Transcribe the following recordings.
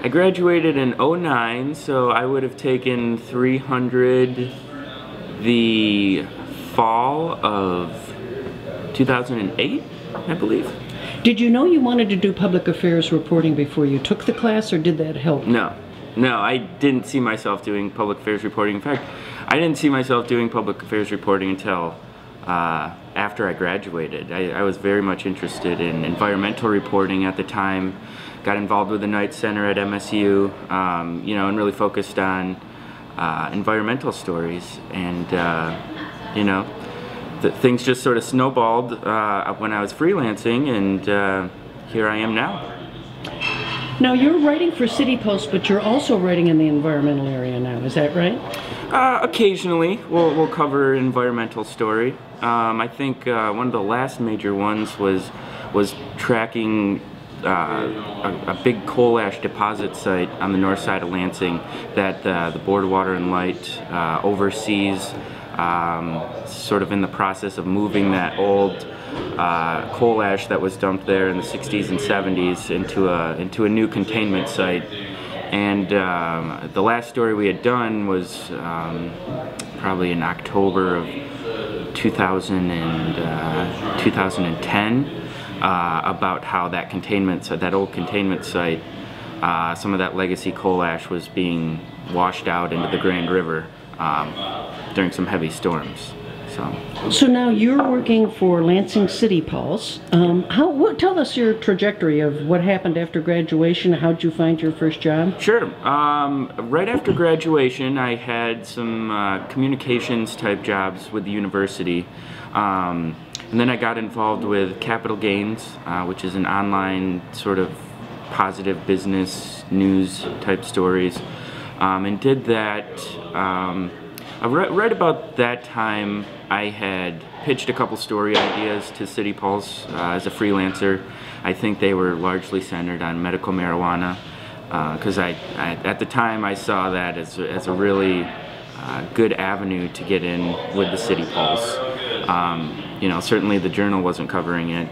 I graduated in '09, so I would have taken 300 the fall of 2008, I believe. Did you know you wanted to do public affairs reporting before you took the class, or did that help? No, I didn't see myself doing public affairs reporting. In fact, I didn't see myself doing public affairs reporting until after I graduated. I was very much interested in environmental reporting at the time. Got involved with the Knight Center at MSU, you know, and really focused on environmental stories. And you know, things just sort of snowballed when I was freelancing, and here I am now. Now you're writing for City Pulse, but you're also writing in the environmental area now. Is that right? Occasionally, we'll cover an environmental story. I think one of the last major ones was tracking a big coal ash deposit site on the north side of Lansing that the Board of Water and Light oversees, sort of in the process of moving that old coal ash that was dumped there in the 60s and 70s into a new containment site. And the last story we had done was probably in October of 2010. About how that old containment site, some of that legacy coal ash was being washed out into the Grand River during some heavy storms. So now you're working for Lansing City Pulse. Tell us your trajectory of what happened after graduation. How'd you find your first job? Sure. Right after graduation, I had some communications type jobs with the university. And then I got involved with Capital Gains, which is an online sort of positive business news type stories, and did that. Right about that time, I had pitched a couple story ideas to City Pulse as a freelancer. I think they were largely centered on medical marijuana, because at the time I saw that as a really good avenue to get in with the City Pulse. You know, certainly the journal wasn't covering it.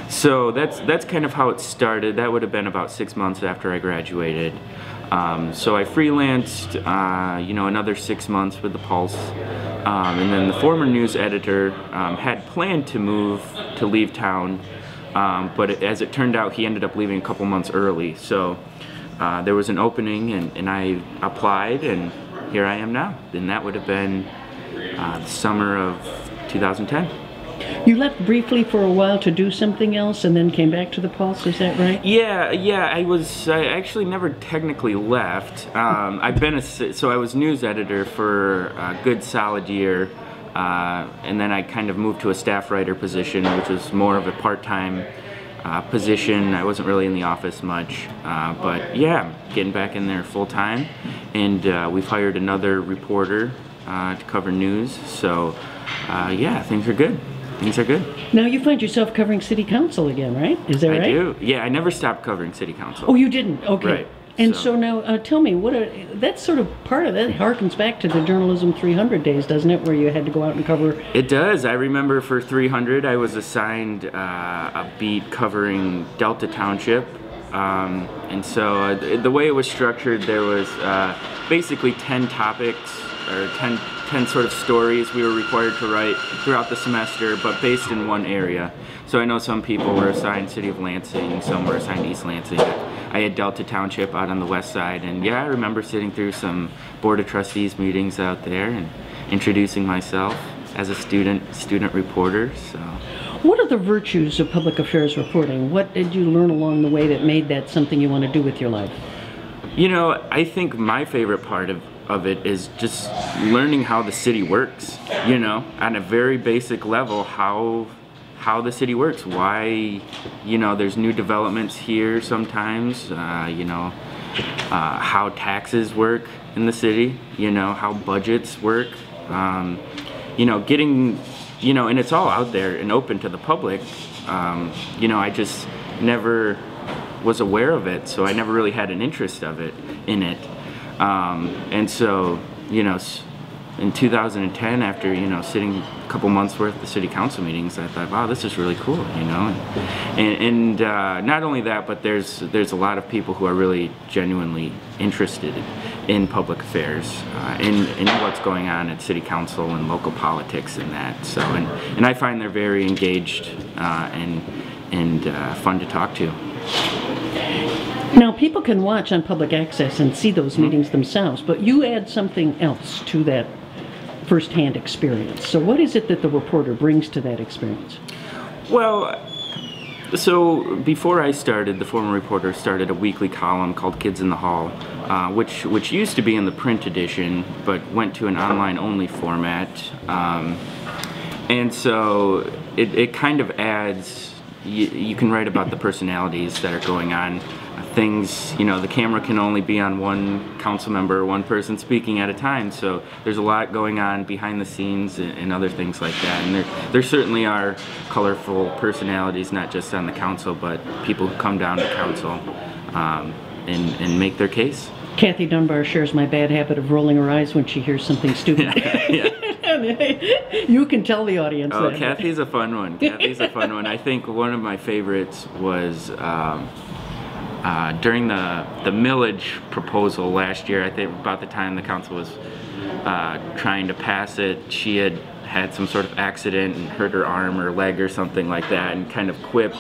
So that's kind of how it started. That would have been about 6 months after I graduated. So I freelanced, you know, another 6 months with the Pulse. And then the former news editor had planned to leave town, but as it turned out, he ended up leaving a couple months early. So there was an opening, and I applied, and here I am now. And that would have been the summer of 2010. You left briefly for a while to do something else and then came back to the Pulse, is that right? Yeah, I actually never technically left. I was news editor for a good solid year, and then I kind of moved to a staff writer position, which was more of a part-time position. I wasn't really in the office much, but yeah, getting back in there full-time, and we've hired another reporter to cover news, so yeah, things are good. Things are good. Now you find yourself covering City Council again, right? Is that right? I do. Yeah, I never stopped covering City Council. Oh, you didn't? Okay. Right. And so now, tell me, that's sort of part of that harkens back to the Journalism 300 days, doesn't it, where you had to go out and cover? It does. I remember for 300, I was assigned a beat covering Delta Township. And so the way it was structured, there was basically 10 topics, or 10 sort of stories we were required to write throughout the semester, but based in one area. So I know some people were assigned City of Lansing, some were assigned East Lansing. I had Delta Township out on the west side, and yeah, I remember sitting through some Board of Trustees meetings out there and introducing myself as a student reporter. So, what are the virtues of public affairs reporting? What did you learn along the way that made that something you want to do with your life? You know, I think my favorite part of it is just learning how the city works, you know, on a very basic level, how the city works, why, you know, there's new developments here sometimes, you know, how taxes work in the city, you know, how budgets work, you know, getting, you know, and it's all out there and open to the public. You know, I just never was aware of it, so I never really had an interest in it. And so, you know, in 2010, after, you know, sitting couple months worth of city council meetings. I thought, wow, this is really cool, you know. And not only that, but there's a lot of people who are really genuinely interested in public affairs, in what's going on at city council and local politics and that. So, and I find they're very engaged and fun to talk to. Now, people can watch on public access and see those meetings themselves, but you add something else to that firsthand experience. So what is it that the reporter brings to that experience? Well, so before I started, the former reporter started a weekly column called Kids in the Hall, which used to be in the print edition, but went to an online-only format. And so it kind of adds, you can write about the personalities that are going on. Things, you know, the camera can only be on one council member, one person speaking at a time, so there's a lot going on behind the scenes and other things like that. And there certainly are colorful personalities, not just on the council, but people who come down to council and make their case. Kathy Dunbar shares my bad habit of rolling her eyes when she hears something stupid. You can tell the audience that. Oh, Kathy's a fun one. Kathy's a fun one. I think one of my favorites was during the millage proposal last year. I think about the time the council was trying to pass it, she had some sort of accident and hurt her arm or leg or something like that, and kind of quipped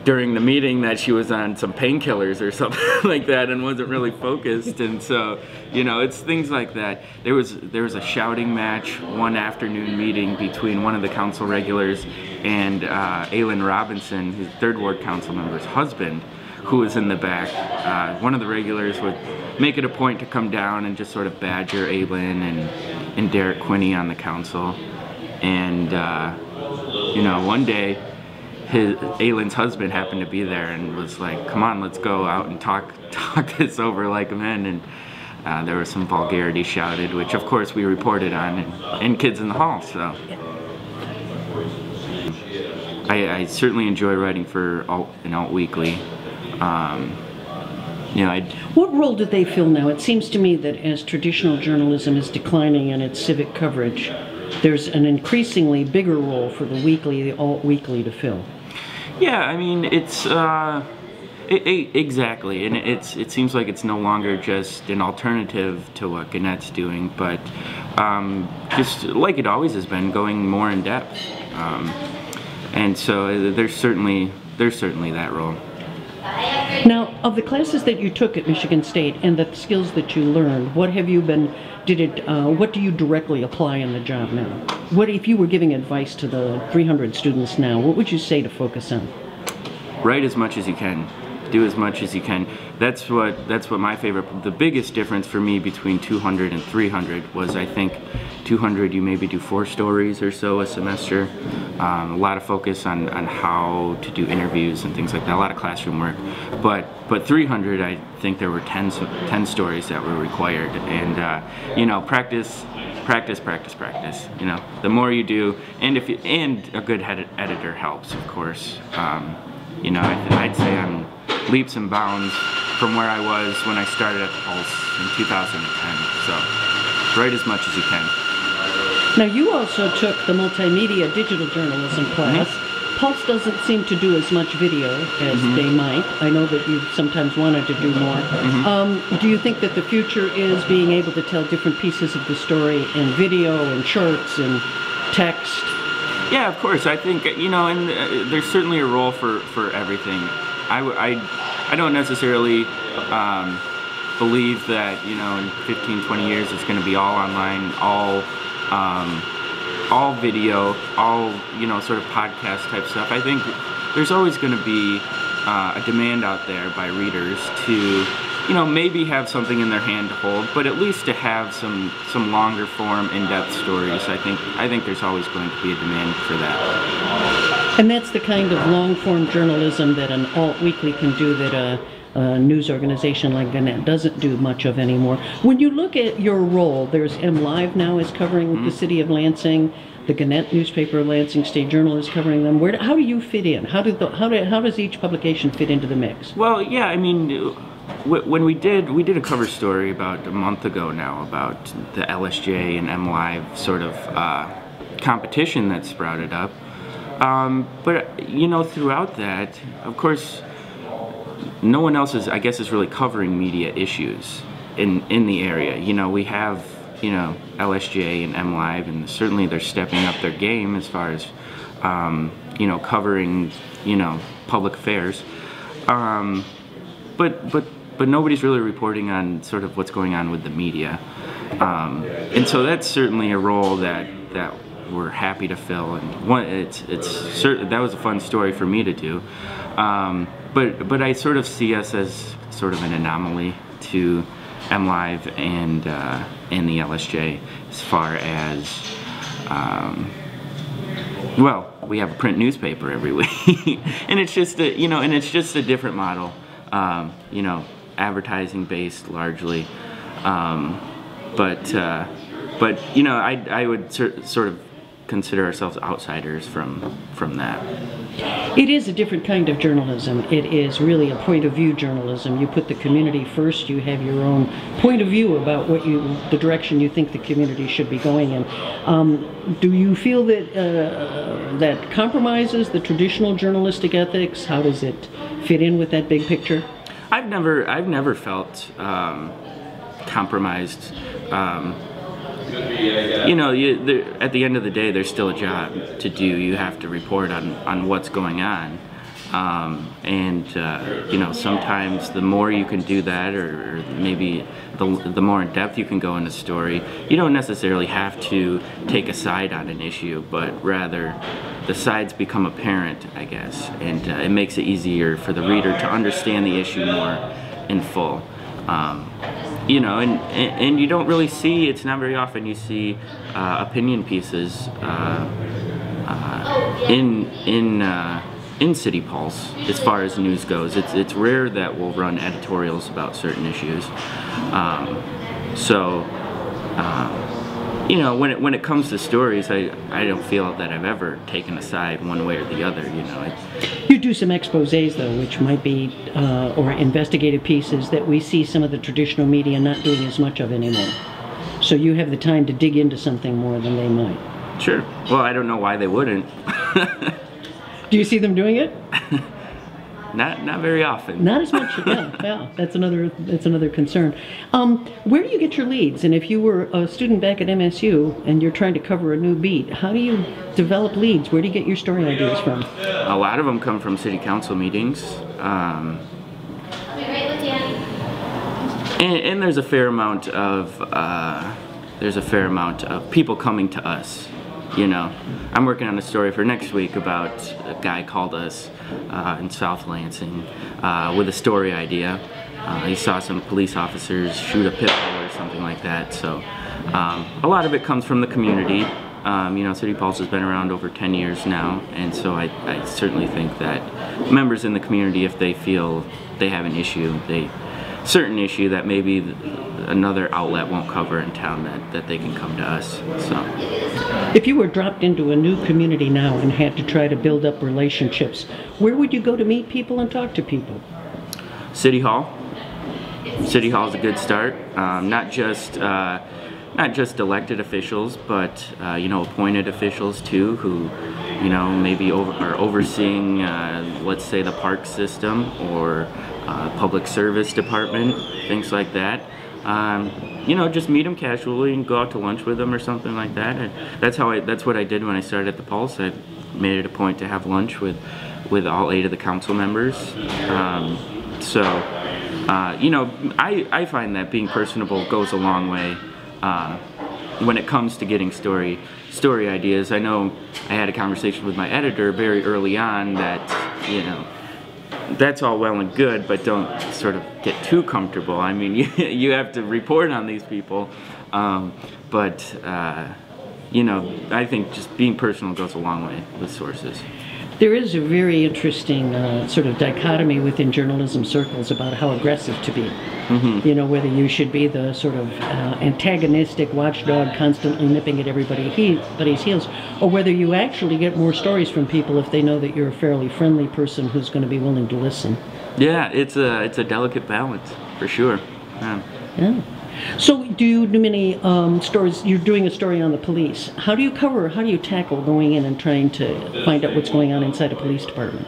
during the meeting that she was on some painkillers or something like that and wasn't really focused. And so, you know, it's things like that. There was a shouting match one afternoon meeting between one of the council regulars and Aylin Robinson, his 3rd Ward council member's husband, who was in the back. One of the regulars would make it a point to come down and just sort of badger Aylin and Derek Quinney on the council. And you know, one day Aylin's husband happened to be there and was like, come on, let's go out and talk this over like men. And there was some vulgarity shouted, which of course we reported on in Kids in the Hall. So I certainly enjoy writing for an alt weekly. You know, what role do they fill now? It seems to me that as traditional journalism is declining in its civic coverage, there's an increasingly bigger role for the weekly, the alt weekly, to fill. Yeah, I mean, it's exactly, and it seems like it's no longer just an alternative to what Gannett's doing, but just like it always has been, going more in depth. And so there's certainly that role. Now, of the classes that you took at Michigan State and the skills that you learned, what have you been? What do you directly apply in the job now? What if you were giving advice to the 300 students now? What would you say to focus on? Write as much as you can. Do as much as you can. That's what my favorite. The biggest difference for me between 200 and 300 was, I think, 200 you maybe do 4 stories or so a semester. A lot of focus on how to do interviews and things like that. A lot of classroom work. But 300, I think there were 10 stories that were required. And you know, practice. You know, the more you do, and a good editor helps, of course. You know, I'd say I'm leaps and bounds from where I was when I started at the Pulse in 2010. So, write as much as you can. Now, you also took the multimedia digital journalism class. Pulse doesn't seem to do as much video as they might. I know that you've sometimes wanted to do more. Do you think that the future is being able to tell different pieces of the story in video and shorts and text? Yeah, of course. I think, you know, and there's certainly a role for everything. I don't necessarily believe that, you know, in 15, 20 years it's going to be all online, all video, all, you know, sort of podcast type stuff. I think there's always going to be a demand out there by readers to, you know, maybe have something in their hand to hold, but at least to have some longer form, in-depth stories. I think there's always going to be a demand for that. And that's the kind of long-form journalism that an alt weekly can do that a news organization like Gannett doesn't do much of anymore. When you look at your role, there's MLive now is covering the city of Lansing. The Gannett newspaper, Lansing State Journal, is covering them. How do you fit in? How does each publication fit into the mix? Well, yeah, I mean, when we did a cover story about a month ago now about the LSJ and MLive sort of competition that sprouted up. But you know, throughout that, of course, no one else is, I guess, is really covering media issues in the area. You know, we have, you know, LSJ and MLive, and certainly they're stepping up their game as far as, you know, covering, you know, public affairs. But nobody's really reporting on sort of what's going on with the media. And so that's certainly a role that we're happy to fill, and that was a fun story for me to do. But I sort of see us as sort of an anomaly to MLive and the LSJ as far as well, we have a print newspaper every week, and it's just a different model, you know, advertising based largely, but you know, I would sort of consider ourselves outsiders from that. It is a different kind of journalism. It is really a point of view journalism. You put the community first. You have your own point of view about the direction you think the community should be going in. Do you feel that that compromises the traditional journalistic ethics? How does it fit in with that big picture? I've never felt compromised. You know, at the end of the day, there's still a job to do. You have to report on what's going on, and you know, sometimes the more you can do that, or maybe the more in depth you can go in a story, you don't necessarily have to take a side on an issue, but rather the sides become apparent, I guess, and it makes it easier for the reader to understand the issue more in full. You know, and you don't really see, it's not very often you see opinion pieces in City Pulse as far as news goes. It's rare that we'll run editorials about certain issues. You know, when it comes to stories, I don't feel that I've ever taken a side one way or the other. You know, you do some exposés though, which might be or investigative pieces that we see some of the traditional media not doing as much of anymore. So you have the time to dig into something more than they might. Sure. Well, I don't know why they wouldn't. Do you see them doing it? Not very often. Not as much. Yeah. That's another concern. Where do you get your leads? And if you were a student back at MSU and you're trying to cover a new beat, how do you develop leads? Where do you get your story ideas from? A lot of them come from city council meetings, and there's a fair amount of people coming to us. You know, I'm working on a story for next week about a guy called us in South Lansing with a story idea. He saw some police officers shoot a pit bull or something like that. So a lot of it comes from the community. You know, City Pulse has been around over 10 years now, and so I certainly think that members in the community, if they feel they have an issue, certain issue that maybe another outlet won't cover in town, that they can come to us. So, if you were dropped into a new community now and had to try to build up relationships, where would you go to meet people and talk to people? City Hall. City Hall is a good start. Not just elected officials, but you know, appointed officials too, who, you know, maybe are overseeing, let's say, the park system or public service department, things like that. You know, just meet them casually and go out to lunch with them or something like that. And that's what I did when I started at the Pulse. I made it a point to have lunch with all 8 of the council members. You know, I find that being personable goes a long way when it comes to getting story ideas. I know I had a conversation with my editor very early on that, you know, that's all well and good, but don't sort of get too comfortable. I mean, you have to report on these people, you know, I think just being personal goes a long way with sources. There is a very interesting sort of dichotomy within journalism circles about how aggressive to be. Mm-hmm. You know, whether you should be the sort of antagonistic watchdog constantly nipping at everybody's heels, or whether you actually get more stories from people if they know that you're a fairly friendly person who's going to be willing to listen. Yeah, it's a delicate balance, for sure. Yeah. Yeah. So do you do many stories? You're doing a story on the police. How do you tackle going in and trying to find out what's going on inside a police department?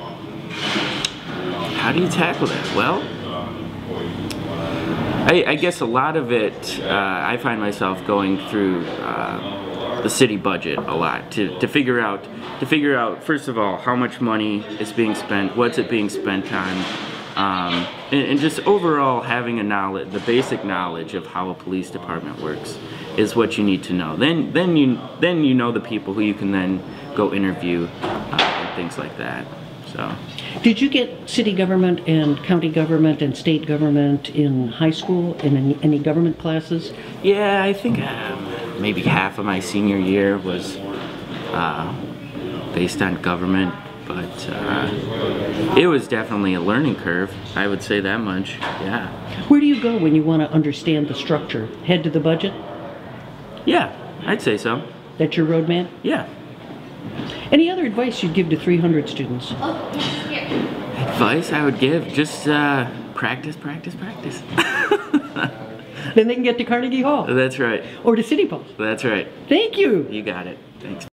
How do you tackle that? Well, I guess a lot of it, I find myself going through the city budget a lot to figure out first of all how much money is being spent, what's it being spent on, and just overall having the basic knowledge of how a police department works is what you need to know. Then you know the people who you can then go interview and things like that. So. Did you get city government and county government and state government in high school in any government classes? Yeah, I think maybe half of my senior year was based on government, but it was definitely a learning curve. I would say that much, yeah. Where do you go when you want to understand the structure? Head to the budget? Yeah, I'd say so. That's your roadmap? Yeah. Any other advice you'd give to 300 students? Advice I would give, just practice, practice, practice. Then they can get to Carnegie Hall. That's right. Or to City Pulse. That's right. Thank you. You got it. Thanks.